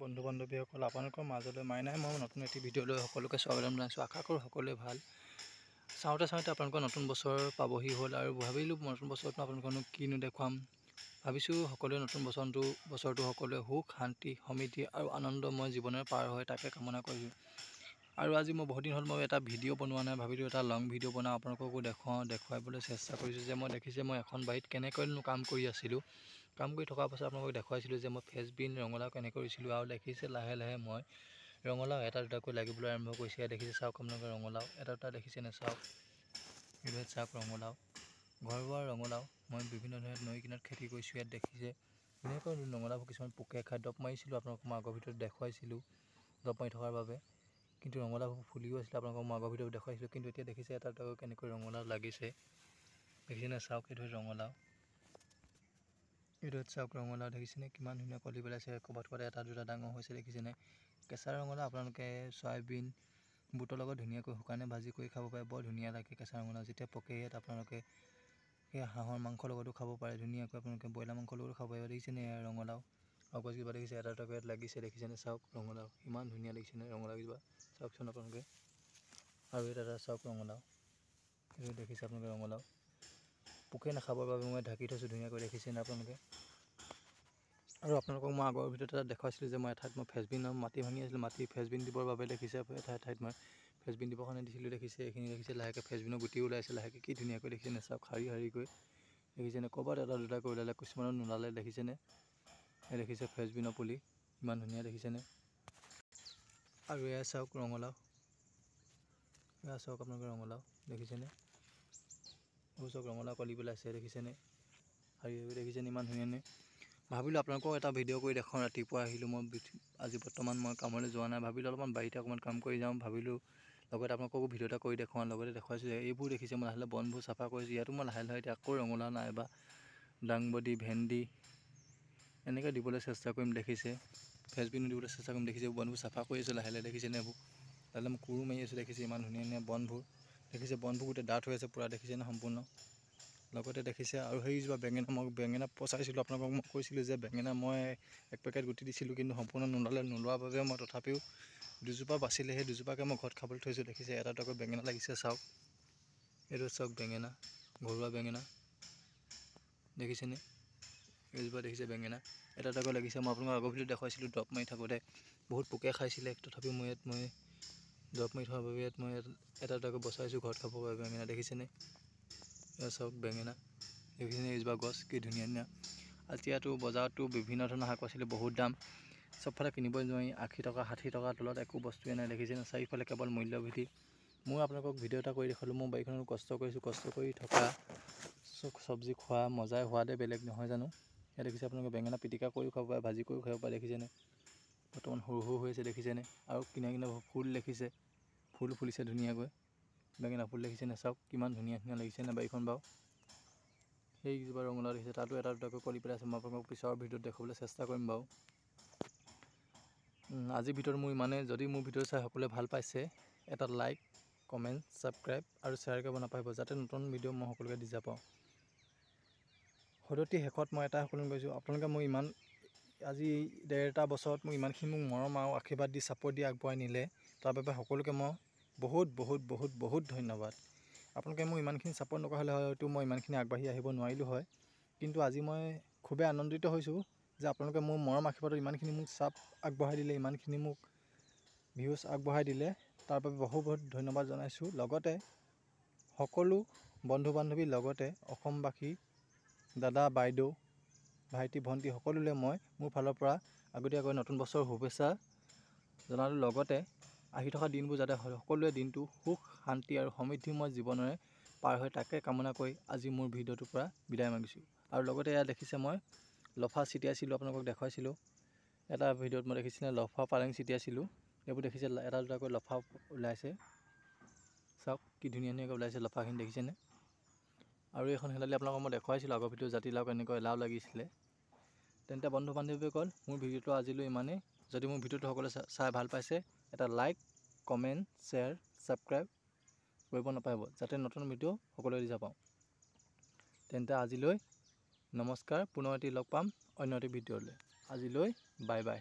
বন্ধু বান্ধৱীসকল, আপোনালোকৰ মাজলৈ মাইনাই মই নতুন এটি ভিডিঅ'লৈ সকলোকে স্বাগতম জনাইছোঁ। আশা কৰোঁ সকলোৱে ভাল। চাওঁতে আপোনালোকৰ নতুন বছৰ পাবহি হ'ল আৰু ভাবিলোঁ নতুন বছৰতনো আপোনালোকৰনো কিনো দেখুৱাম। ভাবিছোঁ সকলোৱে নতুন বছৰটো সকলোৱে সুখ শান্তি সমৃদ্ধি আৰু আনন্দময় জীৱনেৰে পাৰ হয় তাকে কামনা কৰিছোঁ। আৰু আজি মই বহুত দিন হ'ল মই এটা ভিডিঅ' বনোৱা নাই, ভাবিলোঁ এটা লং ভিডিঅ' বনাওঁ, আপোনালোককো দেখুৱাবলৈ চেষ্টা কৰিছোঁ যে মই দেখিছে মই এখন বাৰীত কেনেকৈনো কাম কৰি আছিলোঁ। কাম কৰি থকাৰ পাছত আপোনালোকক দেখুৱাইছিলোঁ যে মই ফ্ৰেঞ্চবিন ৰঙালাও কেনেকৈ কৰিছিলোঁ আৰু দেখিছে লাহে লাহে মই ৰঙালাও এটা দুটাকৈ লাগিবলৈ আৰম্ভ কৰিছে। দেখিছে চাওক আপোনালোকে ৰঙালাও এটা দুটা দেখিছেনে, চাওক এইটো চাওক ৰঙালাও, ঘৰুৱা ৰঙালাও মই বিভিন্ন ধৰণৰ নৈ কিনাৰত খেতি কৰিছোঁ। ইয়াত দেখিছে এনেকৈ ৰঙালাও কিছুমান পোকে খাই দৰৱ মাৰিছিলোঁ, আপোনালোকক মই আগৰ ভিতৰত দেখুৱাইছিলোঁ দৰৱ মাৰি থকাৰ বাবে, কিন্তু ৰঙালাওবোৰ ফুলিও আছিলে, আপোনালোকক মই আগৰ ভিতৰত দেখুৱাইছিলোঁ। কিন্তু এতিয়া দেখিছে এটা দুটাকৈ কেনেকৈ ৰঙালাও লাগিছে, দেখিছেনে চাওক এইটো ৰঙালাও, এইটো চাওক ৰঙালাও দেখিছেনে কিমান ধুনীয়া কলি পেলাইছে, ক'ৰবাত এটা দুটা ডাঙৰ হৈছে দেখিছেনে। কেঁচা ৰঙালাও আপোনালোকে চয়াবিন বুটৰ লগত ধুনীয়াকৈ শুকানে ভাজি কৰি খাব পাৰে, বৰ ধুনীয়া লাগে কেঁচা ৰঙালাও। যেতিয়া পকে ইয়াত আপোনালোকে সেই হাঁহৰ মাংসৰ লগতো খাব পাৰে ধুনীয়াকৈ, আপোনালোকে ব্ৰইলাৰ মাংসৰ লগতো খাব পাৰিব। দেখিছেনে ৰঙালাও আৰু গছকেইজোপা দেখিছে এটা দুটাকৈ ইয়াত লাগিছে, দেখিছেনে চাওক ৰঙালাও ইমান ধুনীয়া দেখিছেনে ৰঙালাও কেইজোপা, চাওকচোন আপোনালোকে। আৰু এটা চাওক ৰঙালাও, এইটো দেখিছে আপোনালোকে ৰঙালাও পোকে নাখাবৰ বাবে মই ঢাকি থৈছোঁ ধুনীয়াকৈ, দেখিছেনে আপোনালোকে। আৰু আপোনালোকক মই আগৰ ভিডিঅ'ত এটা দেখুৱাইছিলোঁ যে মই এঠাইত মই ফ্ৰেঞ্চবিনৰ মাটি ভাঙি আছিলোঁ, ফ্ৰেঞ্চবিন দিবৰ বাবে দেখিছে ঠাইত মই ফ্ৰেঞ্চবিন দিবৰ কাৰণে দিছিলোঁ। দেখিছে এইখিনি দেখিছে লাহেকৈ ফ্ৰেঞ্চবিনৰ গুটি ওলাইছে লাহেকৈ, কি ধুনীয়াকৈ দেখিছেনে চাওক শাৰী শাৰীকৈ, দেখিছেনে ক'ৰবাত এটা দুটাকৈ ওলালে কিছুমানৰ নোলালে, দেখিছেনে এই দেখিছে ফ্ৰেঞ্চবিনৰ পুলি ইমান ধুনীয়া দেখিছেনে। আৰু এয়া চাওক ৰঙালাও, এয়া চাওক আপোনালোকে ৰঙালাও দেখিছেনে, এইবোৰ চাওক ৰঙালাও কলি পেলাইছে দেখিছেনে, শাৰী দেখিছেনে ইমান ধুনীয়ানে। ভাবিলোঁ আপোনালোকক এটা ভিডিঅ' কৰি দেখাওঁ। ৰাতিপুৱা আহিলোঁ মই, আজি বৰ্তমান মই কামলৈ যোৱা নাই, ভাবিলোঁ অলপমান বাৰীতে অকণমান কাম কৰি যাওঁ, ভাবিলোঁ লগতে আপোনালোককো ভিডিঅ' এটা কৰি দেখুৱাওঁ। লগতে দেখুৱাইছোঁ যে এইবোৰ দেখিছে মই লাহে লাহে বনবোৰ চাফা কৰিছোঁ, ইয়াতো মই লাহে লাহে এতিয়া আকৌ ৰঙালাও নাইবা দাংবডি ভেন্দি এনেকৈ দিবলৈ চেষ্টা কৰিম, দেখিছে ফ্ৰেঞ্চবিনো দিবলৈ চেষ্টা কৰিম। দেখিছে বনবোৰ চাফা কৰি আছোঁ লাহে লাহে, দেখিছেনে এইবোৰ লাহে মই কোৰো মাৰি আছোঁ, দেখিছে ইমান ধুনীয়া ধুনীয়া বনবোৰ, দেখিছে বনবোৰ গোটেই ডাঠ হৈ আছে পূৰা, দেখিছেনে সম্পূৰ্ণ। লগতে দেখিছে আৰু সেইজোপা বেঙেনা, মই বেঙেনা পচাইছিলোঁ, আপোনালোকক মই কৈছিলোঁ যে বেঙেনা মই এক পেকেট গুটি দিছিলোঁ, কিন্তু সম্পূৰ্ণ নোলোৱাৰ বাবে মই তথাপিও দুজোপা বাচিলে, সেই দুজোপাকে মই ঘৰত খাবলৈ থৈছোঁ। দেখিছে এটা দুটাকৈ বেঙেনা লাগিছে, চাওক এইটো চাওক বেঙেনা, ঘৰুৱা বেঙেনা দেখিছেনে, এইজোপা দেখিছে বেঙেনা এটা দুটাকৈ লাগিছে। মই আপোনালোকক আগৰ ভিডিঅ'ত দেখুৱাইছিলোঁ দৰৱ মাৰি থাকোঁতে বহুত পোকে খাইছিলে, তথাপিও মই দৰৱ মাৰি থোৱাৰ বাবে ইয়াত মই এটা দুটাকৈ বচাইছোঁ ঘৰত খাব বাবে বেঙেনা, দেখিছেনে এয়া চাওক বেঙেনা, দেখিছেনে এইজোপা গছ কি ধুনীয়া ধুনীয়া। এতিয়াতো বজাৰতো বিভিন্ন ধৰণৰ শাক পাচলি বহুত দাম, চবফালে কিনিবই নোৱাৰি, 80 টকা 60 টকাৰ তলত একো বস্তুৱে নাই, দেখিছেনে চাৰিওফালে কেৱল মূল্যবৃদ্ধি। মই আপোনালোকক ভিডিঅ' এটা কৰি দেখালোঁ, মই বাৰীখনত কষ্ট কৰিছোঁ, কষ্ট কৰি থকা চব্জি খোৱা মজাই সোৱাদে বেলেগ নহয় জানো। ইয়াত দেখিছে আপোনালোকে বেঙেনা পিটিকা কৰিও খাব পাৰে, ভাজি কৰিও খাব পাৰে, দেখিছেনে বৰ্তমান সৰু সৰু হৈ আছে, দেখিছেনে আৰু কিনা কিনা ফুল দেখিছে, ফুল ফুলিছে ধুনীয়াকৈ, বেঙেনা ফুল দেখিছেনে চাওক কিমান ধুনীয়া ধুনীয়া লাগিছেনে বাৰীখন বাৰু। সেইজোপা ৰঙালাও দেখিছে তাতো এটা দুটাকৈ কলি পেলাইছে, মই আপোনালোকক পিছৰ ভিডিঅ'ত দেখুৱাবলৈ চেষ্টা কৰিম বাৰু। আজিৰ ভিডিঅ'ত মোৰ ইমানে। যদি মোৰ ভিডিঅ' চাই সকলোৱে ভাল পাইছে এটা লাইক কমেণ্ট ছাবস্ক্ৰাইব আৰু শ্বেয়াৰ কৰিব নাপাহৰিব, যাতে নতুন ভিডিঅ' মই সকলোকে দি যাব পাৰোঁ। সদতি শেষত মই এটা সকলোকে কৈছোঁ, আপোনালোকে মোৰ ইমান আজি 1.5 বছৰত মোক ইমানখিনি মোক মৰম আৰু আশীৰ্বাদ দি ছাপোৰ্ট দি আগবঢ়াই নিলে, তাৰ বাবে সকলোকে মই বহুত বহুত বহুত বহুত ধন্যবাদ। আপোনালোকে মোক ইমানখিনি ছাপোৰ্ট নকৰা হ'লে হয়তো মই ইমানখিনি আগবাঢ়ি আহিব নোৱাৰিলোঁ হয়, কিন্তু আজি মই খুবেই আনন্দিত হৈছোঁ যে আপোনালোকে মোৰ মৰম আশীৰ্বাদত ইমানখিনি মোক চাপ আগবঢ়াই দিলে, ইমানখিনি মোক ভিউজ আগবঢ়াই দিলে, তাৰ বাবে বহুত বহুত ধন্যবাদ জনাইছোঁ। লগতে সকলো বন্ধু বান্ধৱীৰ লগতে অসমবাসী দাদা বাইদেউ ভাইটি ভণ্টি সকলোলৈ মই মোৰ ফালৰ পৰা আগতীয়াকৈ নতুন বছৰৰ শুভেচ্ছা জনালোঁ। লগতে আহি থকা দিনবোৰ যাতে সকলোৱে দিনটো সুখ শান্তি আৰু সমৃদ্ধিময় জীৱনেৰে পাৰ হয় তাকে কামনা কৰি আজি মোৰ ভিডিঅ'টোৰ পৰা বিদায় মাগিছোঁ। আৰু লগতে এয়া দেখিছে মই লফা ছিটিয়াইছিলোঁ, আপোনালোকক দেখুৱাইছিলোঁ এটা ভিডিঅ'ত, মই দেখিছিলে লফা পালেং ছিটিয়াইছিলোঁ, এইবোৰ দেখিছে এটা দুটাকৈ লফা ওলাইছে, চাওক কি ধুনীয়া ধুনীয়াকৈ ওলাইছে লফাখিনি দেখিছেনে। আৰু এইখন হেলালি আপোনালোকক মই দেখুৱাইছিলোঁ আগৰ ভিডিঅ'ত, জাতিলাও কেনেকৈ লাও লাগিছিলে। তেন্তে বন্ধু বান্ধৱীসকল মোৰ ভিডিঅ'টো আজিলৈ ইমানেই। যদি মোৰ ভিডিঅ'টো সকলোৱে চাই ভাল পাইছে এটা লাইক কমেণ্ট শ্বেয়াৰ ছাবস্ক্ৰাইব কৰিব নাপাহৰিব, যাতে নতুন ভিডিঅ' সকলোৱে দি যাব পাওঁ। তেন্তে আজিলৈ নমস্কাৰ, পুনৰ এটি লগ পাম অন্য এটি ভিডিঅ'লৈ। আজিলৈ বাই বাই।